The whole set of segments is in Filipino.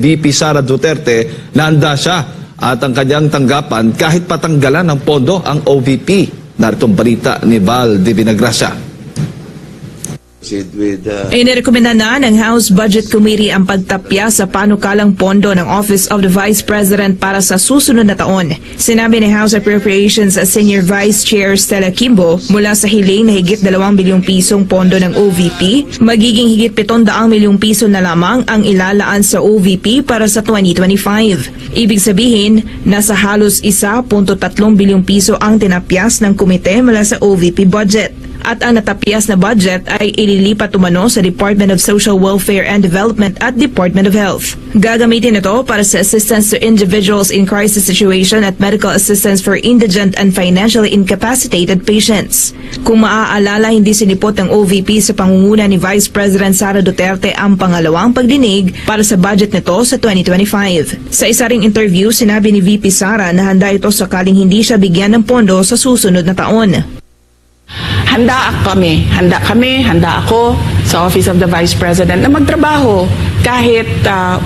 VP Sara Duterte na handa siya at ang kanyang tanggapan kahit patanggalan ng pondo ang OVP. Narito ang balita ni Val de Vinagracia. Inirekomenda na ng House Budget Committee ang pagtapya sa panukalang pondo ng Office of the Vice President para sa susunod na taon. Sinabi ni House Appropriations Senior Vice Chair Stella Kimbo, mula sa hiling na higit 2 bilyong pisong pondo ng OVP, magiging higit 700 milyong piso na lamang ang ilalaan sa OVP para sa 2025. Ibig sabihin, nasa halos 1.3 bilyong piso ang tinapyas ng komite mula sa OVP budget. At ang natapyas na budget ay ililipat umano sa Department of Social Welfare and Development at Department of Health. Gagamitin ito para sa assistance to individuals in crisis situation at medical assistance for indigent and financially incapacitated patients. Kung maaalala, hindi sinipot ng OVP sa pangunguna ni Vice President Sara Duterte ang pangalawang pagdinig para sa budget nito sa 2025. Sa isa ring interview, sinabi ni VP Sara na handa ito sakaling hindi siya bigyan ng pondo sa susunod na taon. Handa ako sa Office of the Vice President na magtrabaho kahit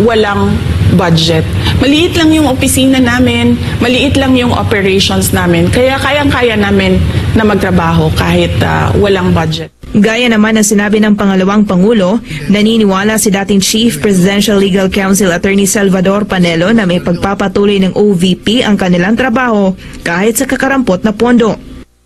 walang budget. Maliit lang yung opisina namin, maliit lang yung operations namin, kaya kayang-kaya namin na magtrabaho kahit walang budget. Gaya naman ng sinabi ng pangalawang Pangulo, naniniwala si dating Chief Presidential Legal Counsel Attorney Salvador Panelo na may pagpapatuloy ng OVP ang kanilang trabaho kahit sa kakarampot na pondo.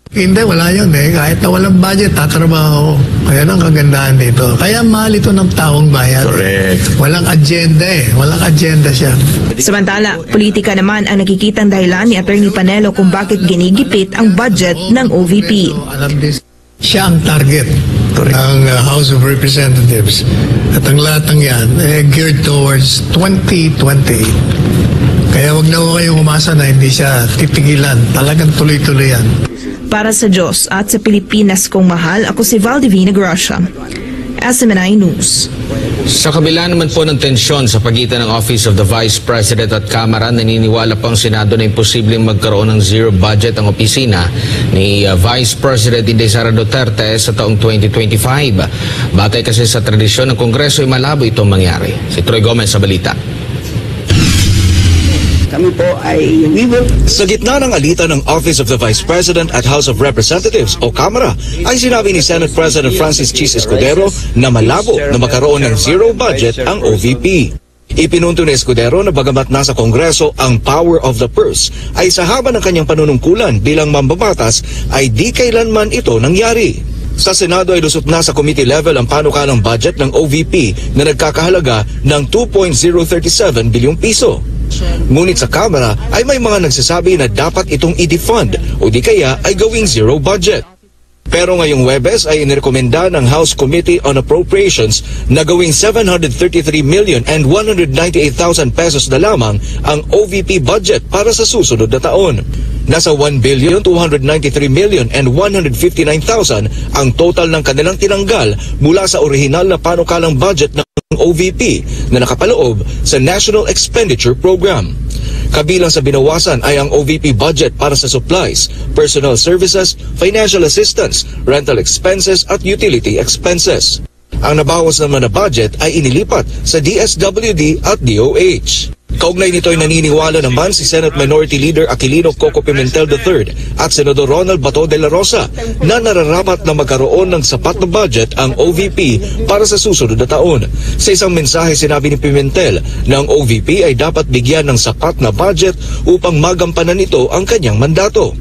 Hindi, wala yun eh. Kahit na walang budget, tatrabaho. Kaya ang kagandahan dito. Kaya mahal ito ng taong bayan. Correct. Walang agenda eh. Walang agenda siya. Samantala, politika naman ang nakikitang dahilan ni Attorney Panelo kung bakit ginigipit ang budget ng OVP. Siya ang target ng House of Representatives. At ang lahat ng yan geared towards 2020. Kaya wag na kayong umasa na hindi siya titigilan. Talagang tuloy-tuloy yan. Para sa Diyos at sa Pilipinas kong mahal, ako si Val de Vinagracia, SMNI News. Sa kabila naman po ng tensyon sa pagitan ng Office of the Vice President at Kamara, naniniwala pang Senado na imposibleng magkaroon ng zero budget ang opisina ni Vice President Inday Sara Duterte sa taong 2025. Batay kasi sa tradisyon ng Kongreso ay malabo itong mangyari. Si Troy Gomez sa balita. Kami po ay Sa gitna ng alitan ng Office of the Vice President at House of Representatives o Kamara, ay sinabi ni Senate President Francis Chis Escudero na malabo na magkaroon ng zero budget ang OVP. Ipinunto ni Escudero na bagamat nasa Kongreso ang power of the purse, ay sa haba ng kanyang panunungkulan bilang mambabatas ay di kailanman ito nangyari. Sa Senado ay lusot na sa committee level ang panukalang budget ng OVP na nagkakahalaga ng 2.037 bilyong piso. Ngunit sa Kamara ay may mga nagsasabi na dapat itong i-defund o di kaya ay gawing zero budget. Pero ngayong Huwebes ay inirekomenda ng House Committee on Appropriations na gawing 733,198,000 pesos na lamang ang OVP budget para sa susunod na taon. Nasa 1,293,159,000 ang total ng kanilang tinanggal mula sa orihinal na panukalang budget ng OVP na nakapaloob sa National Expenditure Program. Kabilang sa binawasan ay ang OVP budget para sa supplies, personal services, financial assistance, rental expenses at utility expenses. Ang nabawas naman na budget ay inilipat sa DSWD at DOH. Kaugnay nito ay naniniwala naman si Senate Minority Leader Aquilino Coco Pimentel III at Senador Ronald Bato de la Rosa na nararapat na magkaroon ng sapat na budget ang OVP para sa susunod na taon. Sa isang mensahe sinabi ni Pimentel na ang OVP ay dapat bigyan ng sapat na budget upang magampanan nito ang kanyang mandato.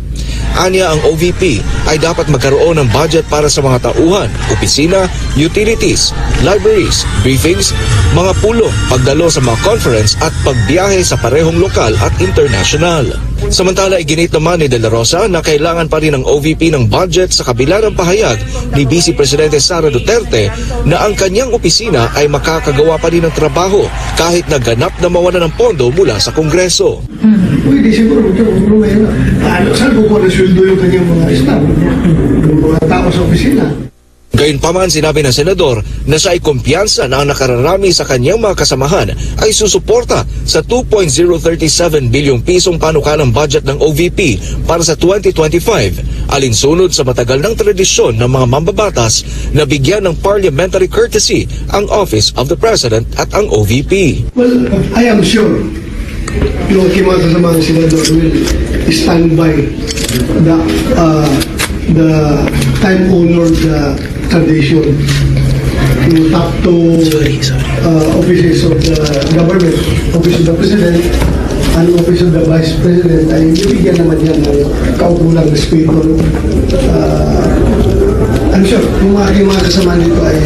Anya, ang OVP ay dapat magkaroon ng budget para sa mga tauhan, opisina, utilities, libraries, briefings, mga pulong, pagdalo sa mga conference at pagbiyahe sa parehong lokal at international. Samantala, iginit naman ni De La Rosa na kailangan pa rin ng OVP ng budget sa kabila ng pahayag ni Vice Presidente Sara Duterte na ang kanyang opisina ay makakagawa pa rin ng trabaho kahit naganap na mawala ng pondo mula sa Kongreso. Pwede siguro, saan kukuha na sweldo yung kanyang mga staff, yung mga tao sa opisina? Gayunpaman, sinabi ng senador na siya ay kumpiyansa na ang nakararami sa kanyang mga kasamahan ay susuporta sa 2.037 bilyong pisong panukalang budget ng OVP para sa 2025, alinsunod sa matagal ng tradisyon ng mga mambabatas na bigyan ng parliamentary courtesy ang Office of the President at ang OVP. Well, I am sure yung kimata sa mga senador will stand by the time-honored tradition to top two offices of the government, Office of the President and Office of the Vice President, ay bibigyan naman yan ng kaukulang respeto. I'm sure yung mga kasama nito ay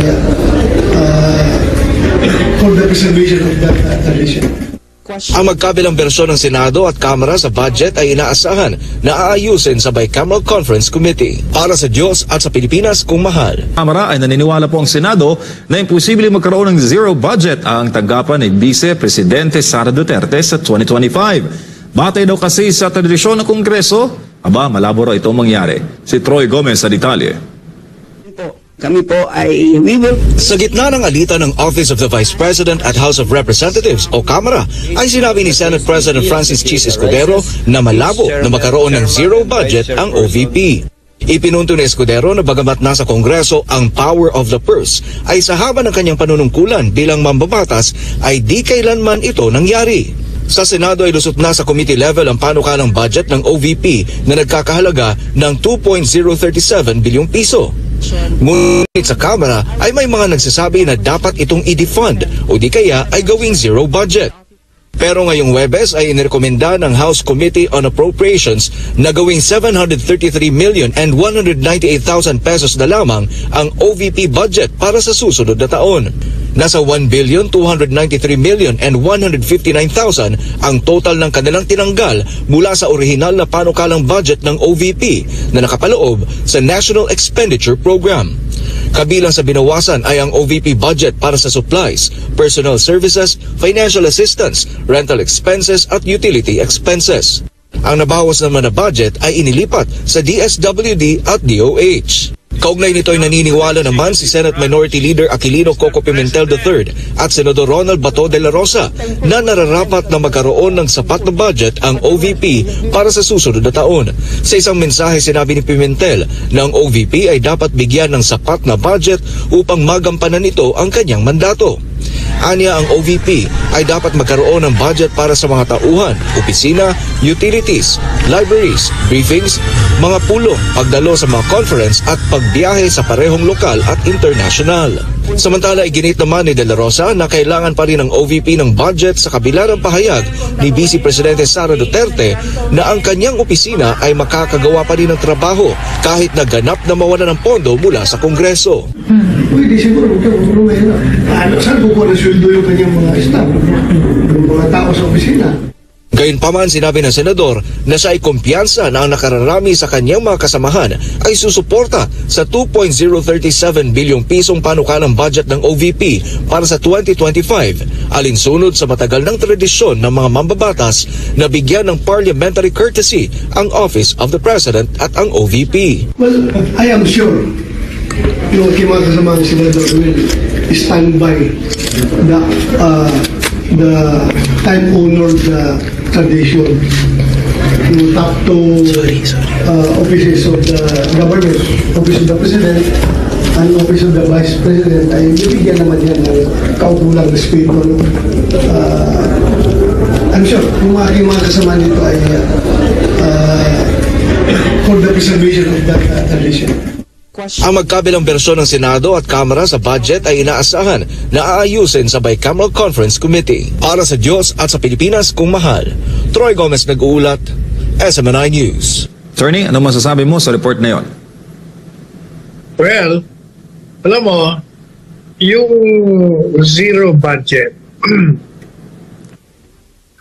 for the preservation of that tradition. Ang magkabilang bersyon ng Senado at Kamara sa budget ay inaasahan na aayusin sa Bicameral Conference Committee. Para sa Diyos at sa Pilipinas kung mahal. Kamara ay naniniwala po ang Senado na imposible magkaroon ng zero budget ang tanggapan ni Vice Presidente Sara Duterte sa 2025. Batay daw kasi sa tradisyon ng Kongreso, malabo raw itong mangyari. Si Troy Gomez sa detalye. Kami po ay we will... Sa gitna ng alitan ng Office of the Vice President at House of Representatives o Kamara, ay sinabi ni Senate President Francis Chis Escudero na malabo na magkaroon ng zero budget ang OVP. Ipinunto ni Escudero na bagamat nasa Kongreso ang power of the purse, ay sa haba ng kanyang panunungkulan bilang mambabatas ay di kailanman ito nangyari. Sa Senado ay lusot na sa committee level ang panukalang budget ng OVP na nagkakahalaga ng 2.037 bilyong piso. Ngunit sa Kamara ay may mga nagsasabi na dapat itong i-defund o di kaya ay gawing zero budget. Pero ngayong Webes ay inirekomenda ng House Committee on Appropriations na gawing 733,198,000 pesos na lamang ang OVP budget para sa susunod na taon. Nasa 1,293,159,000 ang total ng kanilang tinanggal mula sa orihinal na panukalang budget ng OVP na nakapaloob sa National Expenditure Program. Kabilang sa binawasan ay ang OVP budget para sa supplies, personal services, financial assistance, rental expenses at utility expenses. Ang nabawas naman na budget ay inilipat sa DSWD at DOH. Kaugnay nito ay naniniwala naman si Senate Minority Leader Aquilino Coco Pimentel III at Senador Ronald Bato de la Rosa na nararapat na magkaroon ng sapat na budget ang OVP para sa susunod na taon. Sa isang mensahe sinabi ni Pimentel na ang OVP ay dapat bigyan ng sapat na budget upang magampanan nito ang kanyang mandato. Anya, ang OVP ay dapat magkaroon ng budget para sa mga tauhan, opisina, utilities, libraries, briefings, mga pulong, pagdalo sa mga conference at pagbiyahe sa parehong lokal at international. Samantala, iginit naman ni De La Rosa na kailangan pa rin ng OVP ng budget sa kabila ng pahayag ni Vice Presidente Sara Duterte na ang kanyang opisina ay makakagawa pa rin ng trabaho kahit na ganap na mawala ng pondo mula sa Kongreso. Pwede siguro, saan kukuha ng sweldo yung kanyang mga staff, yung mga tao sa opisina? Gayunpaman, sinabi ng senador na siya ay kumpiyansa na ang nakararami sa kanyang mga kasamahan ay susuporta sa 2.037 bilyong pisong panukalang budget ng OVP para sa 2025, alinsunod sa matagal ng tradisyon ng mga mambabatas na bigyan ng parliamentary courtesy ang Office of the President at ang OVP. Well, I am sure yung kimata sa mga senador will stand by the time-honored tradition to top two offices of the government, Office of the President and Office of the Vice President, ay bibigyan naman yan ng kaukulang respeto. I'm sure yung mga kasama nito ay for the preservation of that tradition. Ang magkabilang bersyon ng Senado at Kamara sa budget ay inaasahan na aayusin sa Bicameral Conference Committee. Para sa Diyos at sa Pilipinas kung mahal. Troy Gomez nag-uulat, SMNI News. Attorney, ano masasabi mo sa report na yon? Well, alam mo, yung zero budget,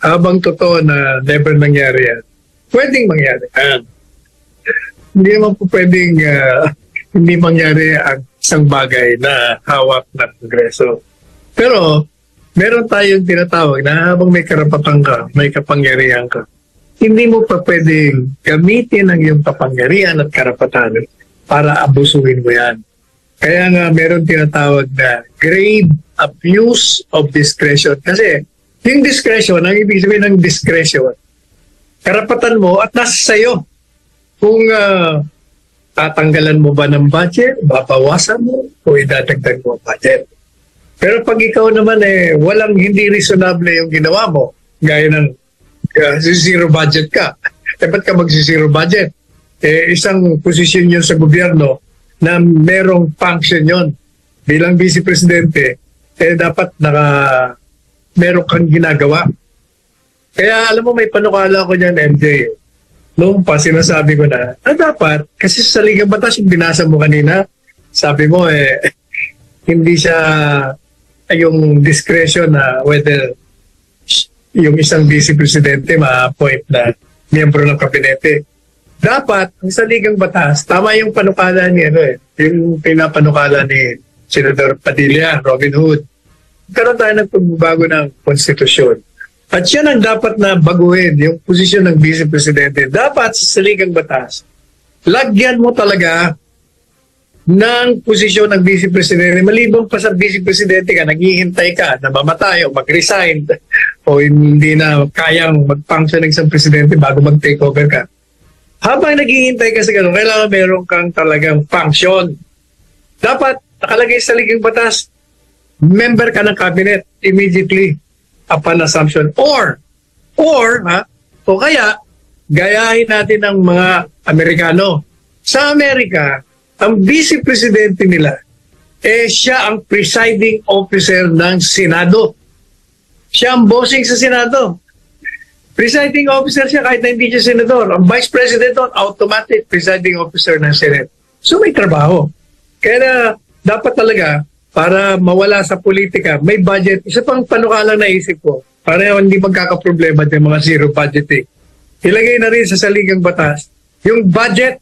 habang totoo na never nangyari yan, pwedeng mangyari. Hindi naman po pwedeng hindi mangyari ang isang bagay na hawak ng Kongreso. Pero, meron tayong tinatawag na habang may karapatan ka, may kapangyarihan ka, hindi mo pa pwedeng gamitin ang iyong kapangyarihan at karapatan para abusuhin mo yan. Kaya nga meron tinatawag na grave abuse of discretion. Kasi yung discretion, ang ibig sabihin ng discretion, karapatan mo at nasa sayo kung tatanggalan mo ba ng budget, babawasan mo, o idadagdag mo ang budget. Pero pag ikaw naman walang hindi reasonable yung ginawa mo, gaya ng zero budget ka, ba't ka mag-zero budget? Isang posisyon yun sa gobyerno na merong function yun. Bilang Vice Presidente, dapat meron kang ginagawa. Kaya alam mo, may panukala ko dyan, MJ. Noong pa, sinasabi ko na dapat, kasi sa Saligang Batas, yung binasa mo kanina, sabi mo, hindi siya yung discretion na whether yung isang Vice Presidente ma-appoint na miyembro ng kabinete. Dapat, ang Saligang Batas, tama yung panukala ni yung pinapanukala ni Senador Padilla, Robin Hood. Karoon tayo ng pagbabago ng konstitusyon. At yan ang dapat na baguhin, yung posisyon ng Vice Presidente. Dapat sa Saligang Batas, lagyan mo talaga ng posisyon ng Vice Presidente. Maliban pa sa Vice Presidente ka, naghihintay ka na mamatay o mag-resign o hindi na kayang mag-function ng isang presidente bago mag-take over ka. Habang naghihintay ka sa ganun, kailangan meron kang talagang function. Dapat nakalagay sa Saligang Batas, member ka ng cabinet immediately upon assumption. O kaya, gayahin natin ng mga Amerikano. Sa Amerika, ang Vice Presidente nila, siya ang presiding officer ng Senado. Siya ang bossing sa Senado. Presiding officer siya kahit na hindi siya senador. Ang Vice President doon, automatic presiding officer ng Senate. So may trabaho. Kaya dapat talaga, para mawala sa politika, may budget. Isa pang panukala na isip ko, para hindi magkakaproblema ng mga zero budgeting. Ilagay na rin sa Saligang Batas, yung budget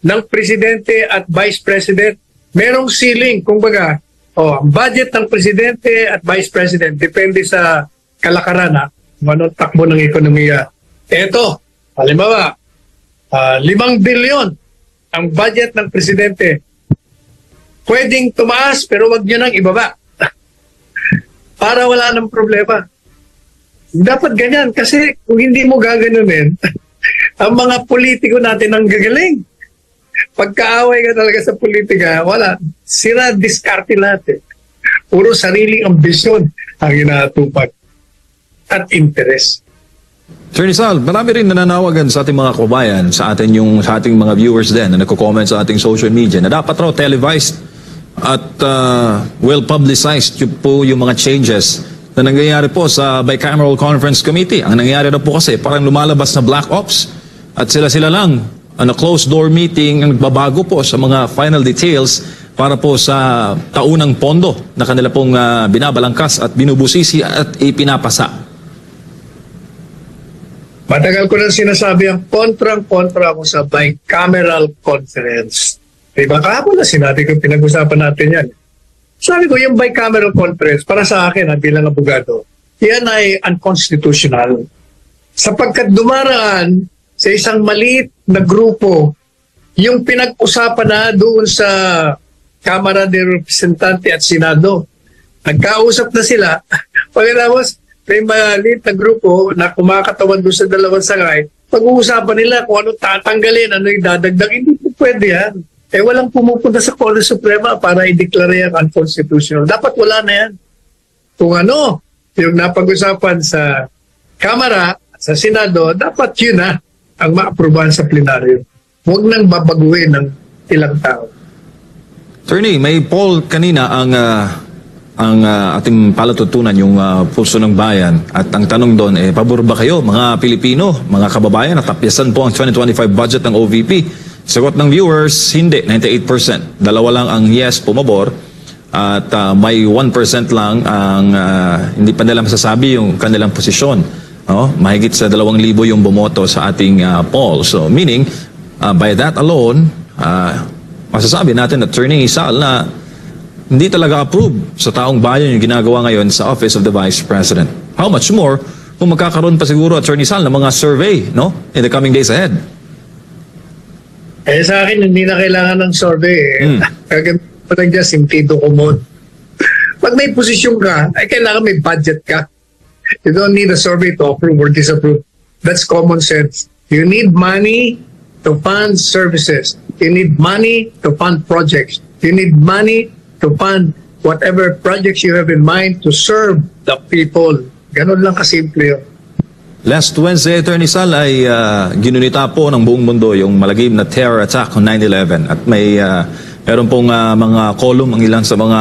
ng Presidente at Vice President, merong ceiling. Kumbaga, ang budget ng Presidente at Vice President, depende sa kalakaran, anong takbo ng ekonomiya. Eto, halimbawa, 5 bilyon ang budget ng Presidente. Pwedeng tumaas pero wag nyo nang ibaba. Para wala ng problema. Dapat ganyan kasi kung hindi mo gaganunin, ang mga politiko natin ang gagaling. Pagkaaway ka talaga sa politika, wala. Sira, diskarte natin. Puro sariling ambisyon ang inaatupag at interes. Sir Rizal, marami rin nananawagan sa ating mga kababayan, sa ating mga viewers din na nagko-comment sa ating social media na dapat raw televised at well-publicized po yung mga changes na nangyayari po sa Bicameral Conference Committee. Ang nangyayari na po kasi parang lumalabas na black ops at sila-sila lang closed-door meeting ang nagbabago po sa mga final details para po sa taunang pondo na kanila pong binabalangkas at binubusisi at ipinapasa. Matagal ko nang sinasabi ang kontrang-kontra ako sa bicameral conference. Diba? Kahapon na sinabi ko, pinag-usapan natin yan. Sabi ko, yung bicameral conference, para sa akin, bilang abogado, yan ay unconstitutional. Sapagkat dumaraan sa isang maliit na grupo, yung pinag-usapan na doon sa Kamara de Representante at Senado. Nagkausap na sila. Pagkatapos, may maliit na grupo na kumakatawan doon sa dalawang sangay, pag-uusapan nila kung ano tatanggalin, ano yung dadagdag. Hindi po pwede yan. Walang pumupunta sa Korte Suprema para i-declare yan unconstitutional. Dapat wala na yan. Kung ano, yung napag-usapan sa Kamara, sa Senado, dapat yun ang ma-aprobahan sa plenaryo. Huwag nang babaguhin ng ilang tao. Attorney, may poll kanina ang ating palatutunan, yung Pulso ng Bayan. At ang tanong doon, pabor ba kayo, mga Pilipino, mga kababayan, na tapyasan po ang 2025 budget ng OVP? Sagot ng viewers, hindi, 98%. Dalawa lang ang yes, pumabor. At may 1% lang ang hindi pa nila masasabi yung kanilang posisyon. Mahigit sa 2,000 yung bumoto sa ating poll. So, meaning, by that alone, masasabi natin, Attorney Sal, na hindi talaga approve sa taong bayan yung ginagawa ngayon sa Office of the Vice President. How much more kung magkakaroon pa siguro, Attorney Sal, ng mga survey in the coming days ahead? Sa akin, hindi na kailangan ng survey. Parang dyan, sentido común. Pag may posisyon ka, ay kailangan may budget ka. You don't need a survey to approve or disapprove. That's common sense. You need money to fund services. You need money to fund projects. You need money to fund whatever projects you have in mind to serve the people. Ganun lang kasimple yun. Last Wednesday, Attorney Sal, ay ginunita po ng buong mundo yung malagim na terror attack on 9/11. At meron pong mga column, ang ilan sa mga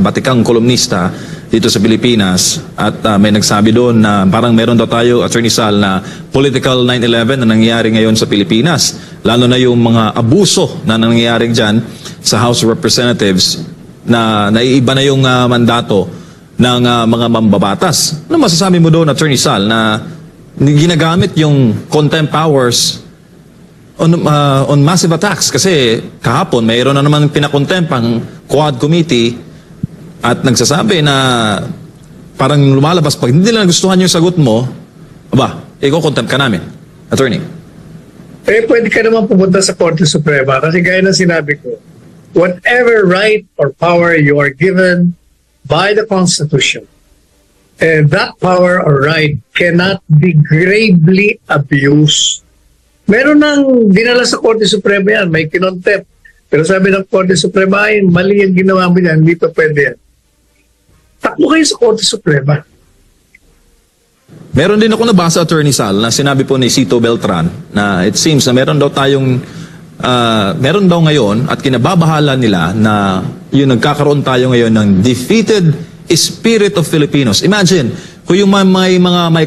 batikang kolumnista dito sa Pilipinas. At may nagsabi doon na parang meron daw tayo, Attorney Sal, na political 9/11 na nangyayari ngayon sa Pilipinas. Lalo na yung mga abuso na nangyayari dyan sa House of Representatives na naiiba na yung mandato ng mga mambabatas. Ano masasabi mo doon, Attorney Sal, na ginagamit yung contempt powers on massive attacks? Kasi kahapon, mayroon na naman pinakontempt ang Quad Committee at nagsasabi na parang lumalabas, pag hindi nila nagustuhan yung sagot mo, i-contempt ka namin, Attorney. Pwede ka naman pumunta sa Korte Suprema kasi gaya ng sinabi ko, whatever right or power you are given by the Constitution, and that power or right cannot be gravely abused. Meron nang dinala sa Korte Suprema yan, may kinontempt. Pero sabi ng Korte Suprema, ay mali ang ginawa mo yan, hindi pa pwede yan. Takbo kayo sa Korte Suprema. Meron din ako nabasa, Attorney Sal, na sinabi po ni Cito Beltran na it seems na meron daw ngayon at kinababahala nila na yung nagkakaroon tayo ngayon ng defeated spirit of Filipinos. Imagine, kung yung may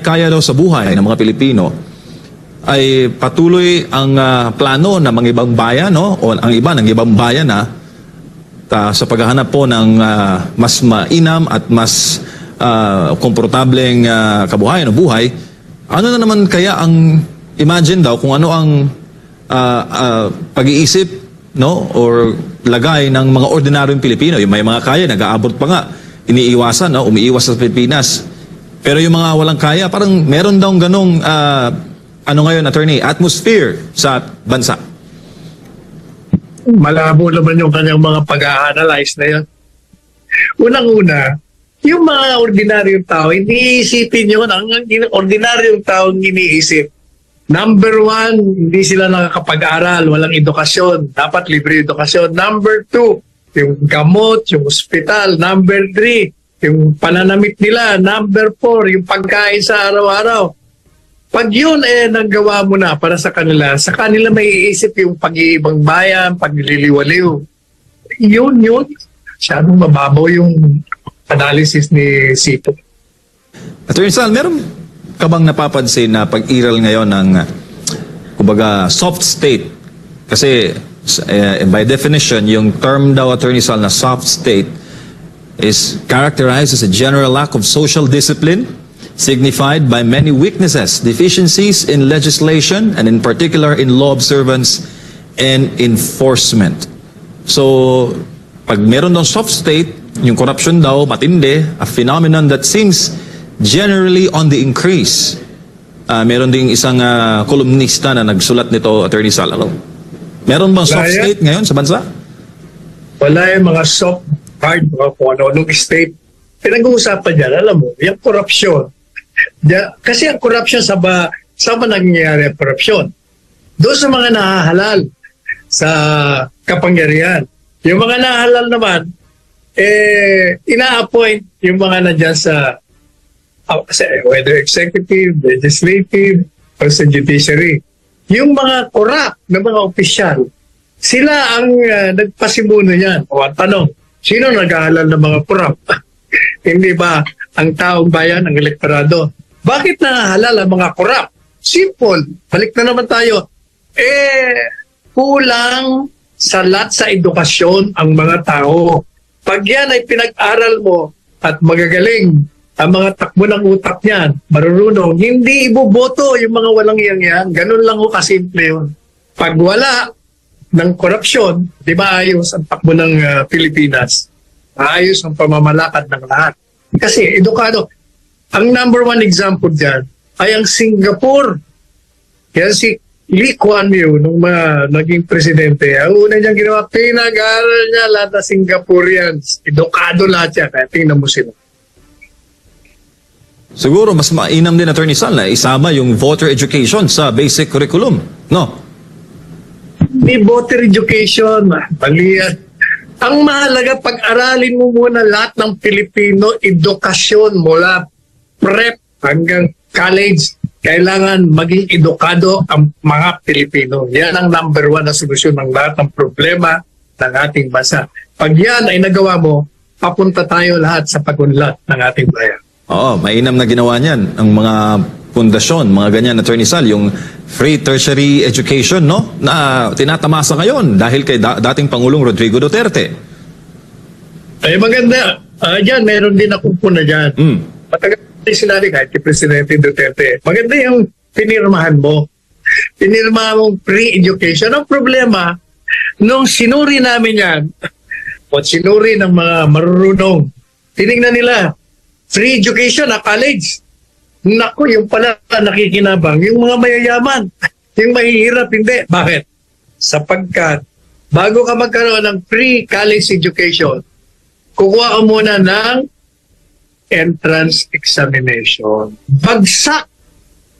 kaya daw sa buhay ng mga Pilipino ay patuloy ang plano ng mga ibang bayan, no? O ang iba ng ibang bayan sa paghahanap po ng mas mainam at mas komportableng kabuhayan o buhay, ano na naman kaya ang imagine daw kung ano ang pag-iisip, no, or lagay ng mga ordinaryong Pilipino. Yung may mga kaya, nag-aabot pa nga, iniiwasan, no, umiiwas sa Pilipinas. Pero yung mga walang kaya, parang meron daw ganong ngayon, Attorney, atmosphere sa bansa. Malabo naman yung kanyang mga pag-a-analyze na yun. Unang-una, yung mga ordinaryong tao, hindi isipin yun. Ang ordinaryong tao iniisip. Number one, hindi sila nakakapag-aral, walang edukasyon. Dapat libre edukasyon. Number two, yung gamot, yung ospital. Number three, yung pananamit nila. Number four, yung pagkain sa araw-araw. Pag yun nagawa mo na para sa kanila may iisip yung pag-iibang bayan, pagliliwaliw. Yun. Masyadong mababaw yung analysis ni Cito. Attorney Sal, meron ka bang napapansin na pag-iral ngayon ng kumbaga soft state? Kasi by definition, yung term daw, Attorney Sal, na soft state is characterized as a general lack of social discipline signified by many weaknesses, deficiencies in legislation, and in particular in law observance and enforcement. So, pag meron daw soft state, yung corruption daw matindi, a phenomenon that seems generally on the increase. Meron ding isang kolumnista na nagsulat nito, Attorney Sal. Meron bang soft state ngayon sa bansa? Wala yung mga soft, hard, mga kung ano-anong state. Pinag-uusapan dyan, alam mo, yung korupsyon. Kasi ang korupsyon, saan ba nangyayari ang korupsyon? Doon sa mga nahahalal sa kapangyarihan. Yung mga nahahalal naman, ina-appoint yung mga nandyan sa whether executive, legislative, or sa judiciary. Yung mga corrupt na mga opisyal, sila ang nagpasimuno yan. O ang tanong, sino nag-aalala ng mga corrupt? Hindi ba ang taong bayan, ang elektorado? Bakit nahalal ang mga corrupt? Simple. Balik na naman tayo. Kulang sa edukasyon ang mga tao. Pag yan ay pinag-aral mo at magagaling ang mga takbo ng utak niyan, marurunong, hindi iboboto yung mga walang yan. Ganun lang ho kasimple yun. Pag wala ng korupsyon, di ba ayos ang takbo ng Pilipinas? Ayos ang pamamalakad ng lahat. Kasi edukado. Ang number one example dyan ay ang Singapore. Yan Lee Kuan Yew, nung naging presidente, ang una niyang ginawa, pinag-aaral niya lahat na Singaporeans. Edukado lahat yan. Kaya tingnan mo sila. Siguro mas mainam din, Attorney Sal, na isama yung voter education sa basic curriculum, no? May voter education, mali yan. Ang mahalaga, pag-aralin mo muna lahat ng Pilipino, edukasyon mula prep hanggang college. Kailangan maging edukado ang mga Pilipino. Yan ang number 1 na solusyon ng lahat ng problema ng ating bansa. Pag yan ay nagawa mo, papunta tayo lahat sa pagunlad ng ating bayan. Oo, mainam na ginawa niyan ang mga pundasyon, mga ganyan, Attorney Sal, yung free tertiary education, no? Na tinatamasa ngayon dahil kay dating Pangulong Rodrigo Duterte. Ay maganda. Diyan, meron din akong puna dyan. Matagal sinabi kahit kay Presidente Duterte. Maganda yung pinirmahan mo. Pinirmahan mong free education. Ang problema, nung sinuri namin yan, o sinuri ng mga marurunong, tinignan nila, free education na college. Naku, yung pala nakikinabang, yung mga mayayaman, yung mahihirap, hindi. Bakit? Sapagkat, bago ka magkaroon ng free college education, kukuha ka muna ng entrance examination. Bagsak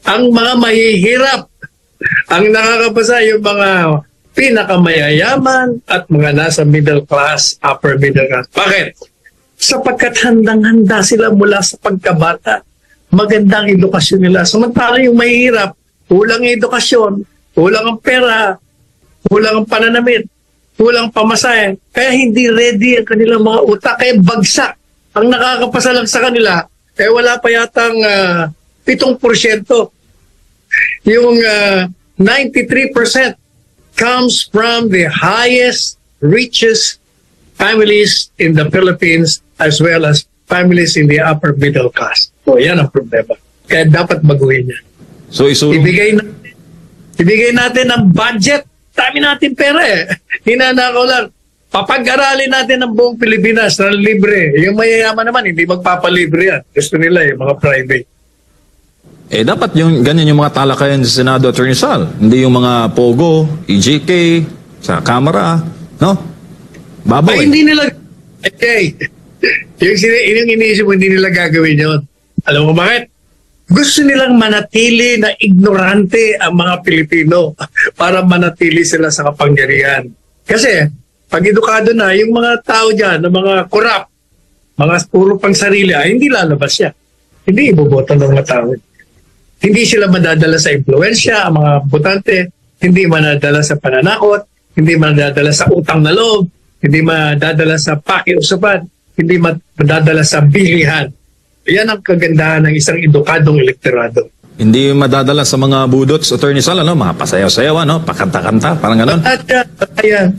ang mga mahihirap. Ang nakakapasa yung mga pinakamayayaman at mga nasa middle class, upper middle class. Bakit? Sapagkat handang-handa sila mula sa pagkabata. Magandang edukasyon nila. Samantala yung mahihirap, kulang ang edukasyon, kulang ang pera, kulang ang pananamit, kulang pamasahe. Kaya hindi ready ang kanilang mga utak. Kaya bagsak. Ang nakakapasa lang sa kanila, wala pa yatang 7%. Yung 93% comes from the highest, richest families in the Philippines as well as families in the upper middle class. So, yan ang problema. Kaya dapat baguhin yan. So, Ibigay natin ang budget. Dami natin pera eh. Hinanakaw lang. Papag-aralin natin ang buong Pilipinas na libre. Yung mayayaman naman, hindi magpapalibre yan. Gusto nila yung mga private. Dapat ganyan yung mga talakayan sa Senado, Attorney Sal. Hindi yung mga POGO, EJK, sa Kamara, no? Babaw. Ay, hindi nila... Okay. Yung iniisip mo, hindi nila gagawin yun. Alam mo bakit? Gusto nilang manatili na ignorante ang mga Pilipino para manatili sila sa kapangyarihan. Kasi, pag edukado na, yung mga tao dyan, na mga korap, mga puro pang sarili, hindi lalabas siya. Hindi iboboto ng mga tao. Hindi sila madadala sa impluensya, ang mga botante, hindi madadala sa pananakot, hindi madadala sa utang na loob, hindi madadala sa pakiusapan, hindi madadala sa bilihan. Yan ang kagandahan ng isang edukadong elektorado. Hindi madadala sa mga budots, Attorney Sal, ano? Mga pasayaw-sayaw, ano? Pakanta-kanta, parang ganon. At yan.